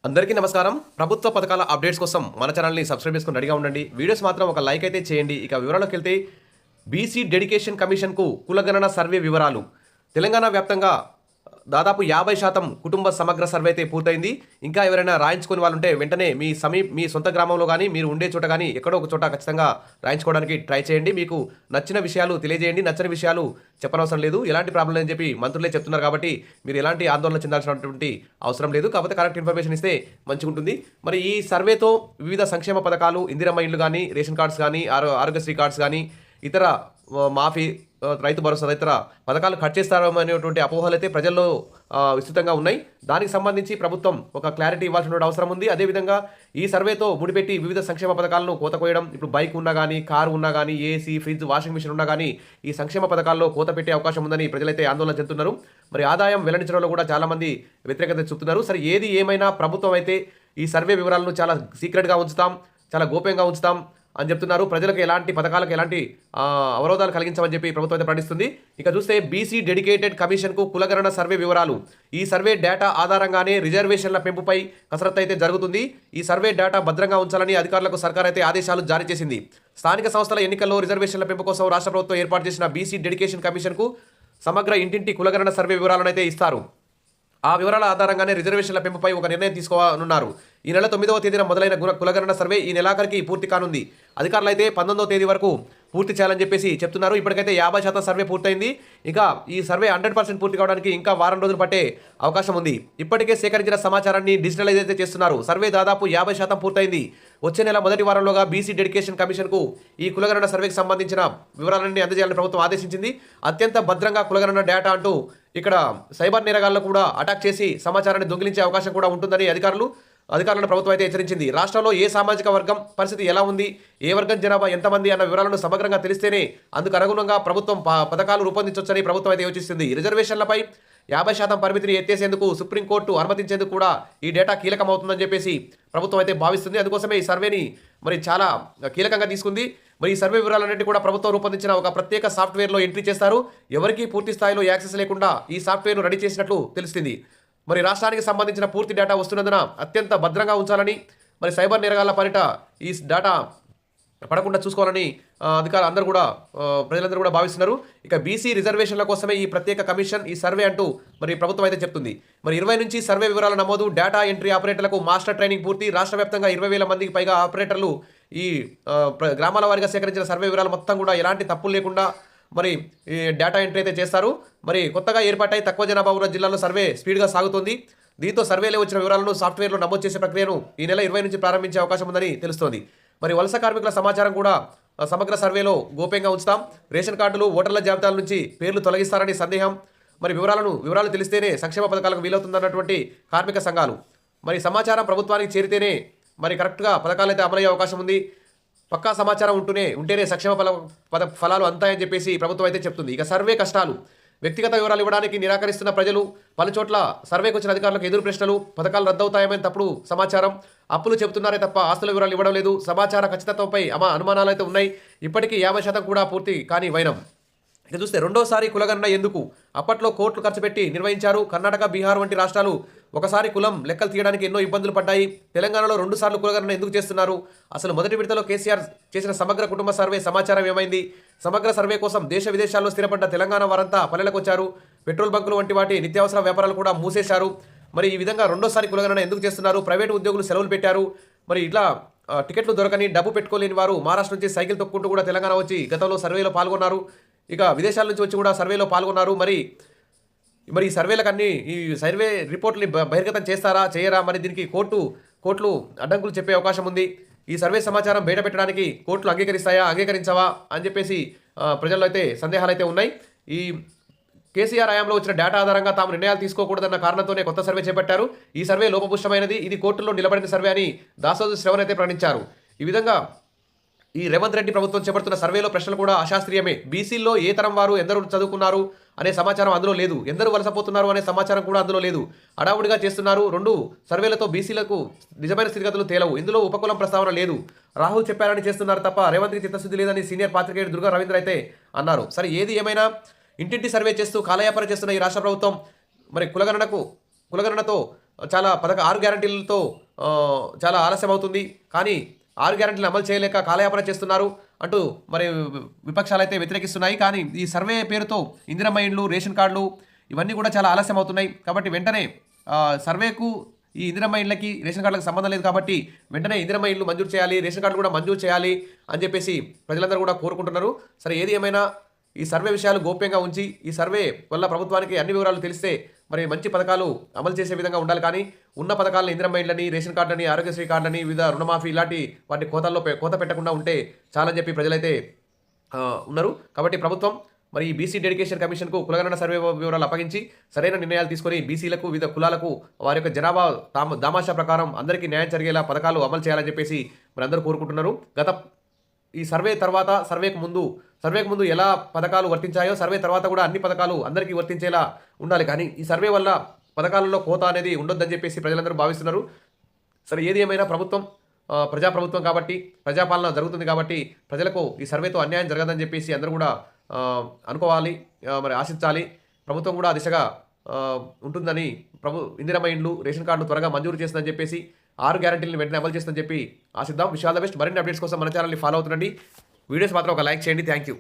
అందరికీ నమస్కారం. ప్రభుత్వ పథకాల అప్డేట్స్ కోసం మన ఛానల్ని సబ్స్క్రైబ్ చేసుకుని రెడీగా ఉండండి. వీడియోస్ మాత్రం ఒక లైక్ అయితే చేయండి. ఇక వివరాల్లోకి వెళ్తే బీసీ డెడికేషన్ కమిషన్కు కులగణన సర్వే వివరాలు. తెలంగాణ వ్యాప్తంగా దాదాపు 50% కుటుంబ సమగ్ర సర్వే అయితే పూర్తయింది. ఇంకా ఎవరైనా రాయించుకునే వాళ్ళు ఉంటే వెంటనే మీ సొంత గ్రామంలో కానీ మీరు ఉండే చోట కానీ ఎక్కడో ఒక చోట ఖచ్చితంగా రాయించుకోవడానికి ట్రై చేయండి. మీకు నచ్చిన విషయాలు తెలియజేయండి. నచ్చని విషయాలు చెప్పనవసరం లేదు. ఎలాంటి ప్రాబ్లం లేదని చెప్పి మంత్రులే చెప్తున్నారు కాబట్టి మీరు ఎలాంటి ఆందోళన చెందాల్సినటువంటి అవసరం లేదు. కాకపోతే కరెక్ట్ ఇన్ఫర్మేషన్ ఇస్తే మంచిగా ఉంటుంది. మరి ఈ సర్వేతో వివిధ సంక్షేమ పథకాలు, ఇందిరమ్మ ఇళ్ళు కానీ, రేషన్ కార్డ్స్ కానీ, ఆరోగ్యశ్రీ కార్డ్స్ కానీ, ఇతర మాఫీ, రైతు భరోసా తదితర పథకాలు కట్ చేస్తారనేటువంటి అపోహలు అయితే ప్రజల్లో విస్తృతంగా ఉన్నాయి. దానికి సంబంధించి ప్రభుత్వం ఒక క్లారిటీ ఇవ్వాల్సిన అవసరం ఉంది. అదేవిధంగా ఈ సర్వేతో ముడిపెట్టి వివిధ సంక్షేమ పథకాలను కోత కోయడం, ఇప్పుడు బైక్ ఉన్నా కానీ, కారు ఉన్నా కానీ, ఏసీ, ఫ్రిడ్జ్, వాషింగ్ మిషన్ ఉన్నా కానీ ఈ సంక్షేమ పథకాల్లో కోత పెట్టే అవకాశం ఉందని ప్రజలైతే ఆందోళన చెందుతున్నారు. మరి ఆదాయం వెల్లడించడంలో కూడా చాలామంది వ్యతిరేకత చూపుతున్నారు. సరే, ఏది ఏమైనా ప్రభుత్వం అయితే ఈ సర్వే వివరాలను చాలా సీక్రెట్గా ఉంచుతాం, చాలా గోప్యంగా ఉంచుతాం అని చెప్తున్నారు. ప్రజలకు ఎలాంటి పథకాలకు ఎలాంటి అవరోధాలు కలిగించమని చెప్పి ప్రభుత్వం అయితే ప్రకటిస్తుంది. ఇక చూస్తే బీసీ డెడికేటెడ్ కమిషన్కు కులగణన సర్వే వివరాలు. ఈ సర్వే డేటా ఆధారంగానే రిజర్వేషన్ల పెంపుపై కసరత్తు అయితే జరుగుతుంది. ఈ సర్వే డేటా భద్రంగా ఉంచాలని అధికారులకు సర్కార్ అయితే ఆదేశాలు జారీ చేసింది. స్థానిక సంస్థల ఎన్నికల్లో రిజర్వేషన్ల పెంపు కోసం రాష్ట్ర ప్రభుత్వం ఏర్పాటు చేసిన బీసీ డెడికేషన్ కమిషన్కు సమగ్ర ఇంటింటి కులగణన సర్వే వివరాలను అయితే ఇస్తారు. ఆ వివరాల ఆధారంగానే రిజర్వేషన్ల పెంపుపై ఒక నిర్ణయం తీసుకోనున్నారు. ఈ నెల 9వ తేదీన మొదలైన కులగణన సర్వే ఈ నెలాఖరికి పూర్తి కానుంది. అధికారులు అయితే 19వ తేదీ వరకు పూర్తి చేయాలని చెప్పేసి చెప్తున్నారు. ఇప్పటికైతే 50% సర్వే పూర్తయింది. ఇంకా ఈ సర్వే 100% పూర్తి కావడానికి ఇంకా వారం రోజులు పట్టే అవకాశం ఉంది. ఇప్పటికే సేకరించిన సమాచారాన్ని డిజిటలైజ్ అయితే చేస్తున్నారు. సర్వే దాదాపు 50% పూర్తయింది. వచ్చే నెల మొదటి వారంలోగా బీసీ డెడికేషన్ కమిషన్కు ఈ కులగణన సర్వేకి సంబంధించిన వివరాలన్నీ అందజేయాలని ప్రభుత్వం ఆదేశించింది. అత్యంత భద్రంగా కులగణన డేటా అంటూ ఇక్కడ సైబర్ నేరగాళ్లు కూడా అటాక్ చేసి సమాచారాన్ని దొంగిలించే అవకాశం కూడా ఉంటుందని అధికారులను ప్రభుత్వం అయితే హెచ్చరించింది. రాష్ట్రంలో ఏ సామాజిక వర్గం పరిస్థితి ఎలా ఉంది, ఏ వర్గం జనాభా ఎంతమంది అన్న వివరాలను సమగ్రంగా తెలిస్తేనే అందుకు అనుగుణంగా ప్రభుత్వం పథకాలు రూపొందించవచ్చని ప్రభుత్వం అయితే యోచిస్తుంది. రిజర్వేషన్లపై 50% పరిమితిని ఎత్తేసేందుకు సుప్రీంకోర్టు అనుమతించేందుకు కూడా ఈ డేటా కీలకమవుతుందని చెప్పేసి ప్రభుత్వం అయితే భావిస్తుంది. అందుకోసమే ఈ సర్వేని మరి చాలా కీలకంగా తీసుకుంది. మరి ఈ సర్వే వివరాలన్నింటి కూడా ప్రభుత్వం రూపొందించిన ఒక ప్రత్యేక సాఫ్ట్వేర్లో ఎంట్రీ చేస్తారు. ఎవరికీ పూర్తి స్థాయిలో యాక్సెస్ లేకుండా ఈ సాఫ్ట్వేర్ను రెడీ చేసినట్లు తెలుస్తుంది. మరి రాష్ట్రానికి సంబంధించిన పూర్తి డేటా వస్తున్నందున అత్యంత భద్రంగా ఉంచాలని, మరి సైబర్ నేరగాళ్ల పరిట ఈ డేటా పడకుండా చూసుకోవాలని అందరూ కూడా ప్రజలందరూ కూడా భావిస్తున్నారు. ఇక బీసీ రిజర్వేషన్ల కోసమే ఈ ప్రత్యేక కమిషన్, ఈ సర్వే అంటూ మరి ప్రభుత్వం అయితే చెప్తుంది. మరి 20 నుంచి సర్వే వివరాల నమోదు, డేటా ఎంట్రీ ఆపరేటర్లకు మాస్టర్ ట్రైనింగ్ పూర్తి. రాష్ట్ర వ్యాప్తంగా 20,000 మందికి పైగా ఆపరేటర్లు ఈ గ్రామాల వారీగా సేకరించిన సర్వే వివరాలు మొత్తం కూడా ఎలాంటి తప్పులు లేకుండా మరి ఈ డేటా ఎంట్రీ అయితే చేస్తారు. మరి కొత్తగా ఏర్పాటై తక్కువ జనాభా ఉన్న జిల్లాల్లో సర్వే స్పీడ్గా సాగుతుంది. దీంతో సర్వేలో వచ్చిన వివరాలను సాఫ్ట్వేర్లో నమోదు చేసే ప్రక్రియను ఈ నెల 20 నుంచి ప్రారంభించే అవకాశం ఉందని తెలుస్తోంది. మరి వలస కార్మికుల సమాచారం కూడా సమగ్ర సర్వేలో గోప్యంగా ఉంచుతాం. రేషన్ కార్డులు, ఓటర్ల జాబితాల నుంచి పేర్లు తొలగిస్తారని సందేహం. మరి వివరాలు తెలిస్తేనే సంక్షేమ పథకాలకు వీలవుతుందన్నటువంటి కార్మిక సంఘాలు. మరి సమాచారం ప్రభుత్వానికి చేరితేనే మరి కరెక్ట్గా పథకాలు అయితే అమలయ్యే అవకాశం ఉంది. పక్కా సమాచారం ఉంటేనే సంక్షేమ ఫలాలు అంతాయని చెప్పేసి ప్రభుత్వం అయితే చెప్తుంది. ఇక సర్వే కష్టాలు, వ్యక్తిగత వివరాలు ఇవ్వడానికి నిరాకరిస్తున్న ప్రజలు, పలుచోట్ల సర్వేకు వచ్చిన అధికారులకు ఎదురు ప్రశ్నలు, పథకాలు రద్దవుతాయని తప్పుడు సమాచారం, అప్పులు చెబుతున్నారే తప్ప ఆస్తుల వివరాలు ఇవ్వడం లేదు, సమాచార ఖచ్చితత్వంపై అనుమానాలు అయితే ఉన్నాయి. ఇప్పటికీ 50% కూడా పూర్తి కానీ వైనం. ఇక చూస్తే రెండోసారి కులగణన ఎందుకు? అప్పట్లో కోట్లు ఖర్చు పెట్టి నిర్వహించారు. కర్ణాటక, బీహార్ వంటి రాష్ట్రాలు ఒకసారి కులం లెక్కలు తీయడానికి ఎన్నో ఇబ్బందులు పడ్డాయి. తెలంగాణలో 2 సార్లు కులగణన ఎందుకు చేస్తున్నారు? అసలు మొదటి విడతలో కేసీఆర్ చేసిన సమగ్ర కుటుంబ సర్వే సమాచారం ఏమైంది? సమగ్ర సర్వే కోసం దేశ విదేశాల్లో స్థిరపడ్డ తెలంగాణ వారంతా పల్లెలకు వచ్చారు. పెట్రోల్ బంకులు వంటి వాటి నిత్యావసర వ్యాపారాలు కూడా మూసేశారు. మరి ఈ విధంగా రెండోసారి కులగణన ఎందుకు చేస్తున్నారు? ప్రైవేటు ఉద్యోగులు సెలవులు పెట్టారు. మరి ఇట్లా టికెట్లు దొరకని, డబ్బు పెట్టుకోలేని వారు మహారాష్ట్ర నుంచి సైకిల్ తొక్కుంటూ కూడా తెలంగాణ వచ్చి గతంలో సర్వేలో పాల్గొన్నారు. ఇక విదేశాల నుంచి వచ్చి కూడా సర్వేలో పాల్గొన్నారు. మరి ఈ సర్వేలకు ఈ సర్వే రిపోర్ట్ని బహిర్గతం చేస్తారా, చేయరా? మరి దీనికి కోర్టులు అడ్డంకులు చెప్పే అవకాశం ఉంది. ఈ సర్వే సమాచారం బయట పెట్టడానికి కోర్టులు అంగీకరించవా అని చెప్పేసి ప్రజల్లో అయితే సందేహాలు అయితే ఉన్నాయి. ఈ కేసీఆర్ హయాంలో వచ్చిన డేటా ఆధారంగా తాము నిర్ణయాలు తీసుకోకూడదన్న కారణంతోనే కొత్త సర్వే చేపట్టారు. ఈ సర్వే లోపపుష్టమైనది, ఇది కోర్టుల్లో నిలబడిన సర్వే అని దాసోజు శ్రవణ్ అయితే ప్రకటించారు. ఈ విధంగా ఈ రేవంత్ రెడ్డి ప్రభుత్వం చేపడుతున్న సర్వేలో ప్రశ్నలు కూడా అశాస్త్రీయమే. బీసీల్లో ఏ తరం వారు ఎందరు చదువుకున్నారు అనే సమాచారం అందులో లేదు. ఎందరు వలసపోతున్నారు అనే సమాచారం కూడా అందులో లేదు. హడావుడిగా చేస్తున్నారు. 2 సర్వేలతో బీసీలకు నిజమైన స్థితిగతులు తేలవు. ఇందులో ఉపకులం ప్రస్తావన లేదు. రాహుల్ చెప్పారని చేస్తున్నారు తప్ప రేవంత్కి చిత్తశుద్ధి లేదని సీనియర్ పాత్రికేయుడు దుర్గా రవీంద్ర అయితే అన్నారు. సరే, ఏది ఏమైనా ఇంటింటి సర్వే చేస్తూ కాలయాపన చేస్తున్న ఈ రాష్ట్ర ప్రభుత్వం మరి కులగణనతో చాలా 6 గ్యారంటీలతో చాలా ఆలస్యం అవుతుంది. కానీ 6 గ్యారంటీలు అమలు చేయలేక కాలయాపన చేస్తున్నారు అంటూ మరి విపక్షాలైతే వ్యతిరేకిస్తున్నాయి. కానీ ఈ సర్వే పేరుతో ఇందిరమ్మ ఇండ్లు, రేషన్ కార్డులు ఇవన్నీ కూడా చాలా ఆలస్యం అవుతున్నాయి. కాబట్టి వెంటనే సర్వేకు ఈ ఇందిరమ్మ ఇండ్లకి రేషన్ కార్డులకు సంబంధం లేదు కాబట్టి వెంటనే ఇందిరమ్మ ఇండ్లు మంజూరు చేయాలి, రేషన్ కార్డులు కూడా మంజూరు చేయాలి అని చెప్పేసి ప్రజలందరూ కూడా కోరుకుంటున్నారు. సరే, ఏది ఏమైనా ఈ సర్వే విషయాలు గోప్యంగా ఉంచి ఈ సర్వే వల్ల ప్రభుత్వానికి అన్ని వివరాలు తెలిస్తే మరి మంచి పథకాలు అమలు చేసే విధంగా ఉండాలి. కానీ ఉన్న పథకాలను ఇందిరమ్మ ఇండ్లని, రేషన్ కార్డులని, ఆరోగ్యశ్రీ కార్డులని, వివిధ రుణమాఫీ ఇలాంటి వాటి కోత పెట్టకుండా ఉంటే చాలని చెప్పి ప్రజలైతే ఉన్నారు. కాబట్టి ప్రభుత్వం మరి ఈ బీసీ డెడికేషన్ కమిషన్కు కులగణన సర్వే వివరాలు అప్పగించి సరైన నిర్ణయాలు తీసుకొని బీసీలకు, వివిధ కులాలకు వారి యొక్క జనాభా దామాషా ప్రకారం అందరికీ న్యాయం జరిగేలా పథకాలు అమలు చేయాలని చెప్పేసి మరి అందరూ కోరుకుంటున్నారు. ఈ సర్వేకు ముందు ఎలా పథకాలు వర్తించాయో సర్వే తర్వాత కూడా అన్ని పథకాలు అందరికీ వర్తించేలా ఉండాలి. కానీ ఈ సర్వే వల్ల పథకాలలో కోత అనేది ఉండొద్దని చెప్పేసి ప్రజలందరూ భావిస్తున్నారు. సరే, ఏది ఏమైనా ప్రభుత్వం ప్రజాప్రభుత్వం కాబట్టి, ప్రజాపాలన జరుగుతుంది కాబట్టి ప్రజలకు ఈ సర్వేతో అన్యాయం జరగదని చెప్పేసి అందరూ కూడా అనుకోవాలి, మరి ఆశించాలి. ప్రభుత్వం కూడా ఆ దిశగా ఉంటుందని, ఇందిరమ్మ ఇండ్లు, రేషన్ కార్డులు త్వరగా మంజూరు చేస్తుందని చెప్పేసి 6 గ్యారంటీలను వెంటనే అమలు చేస్తుందని చెప్పి ఆశిద్దాం. Wish all the best. మరిన్ని అప్డేట్స్ కోసం మన ఛానల్ని ఫాలో అవుతుండండి. వీడియోస్ మాత్రం ఒక లైక్ చేయండి. Thank you.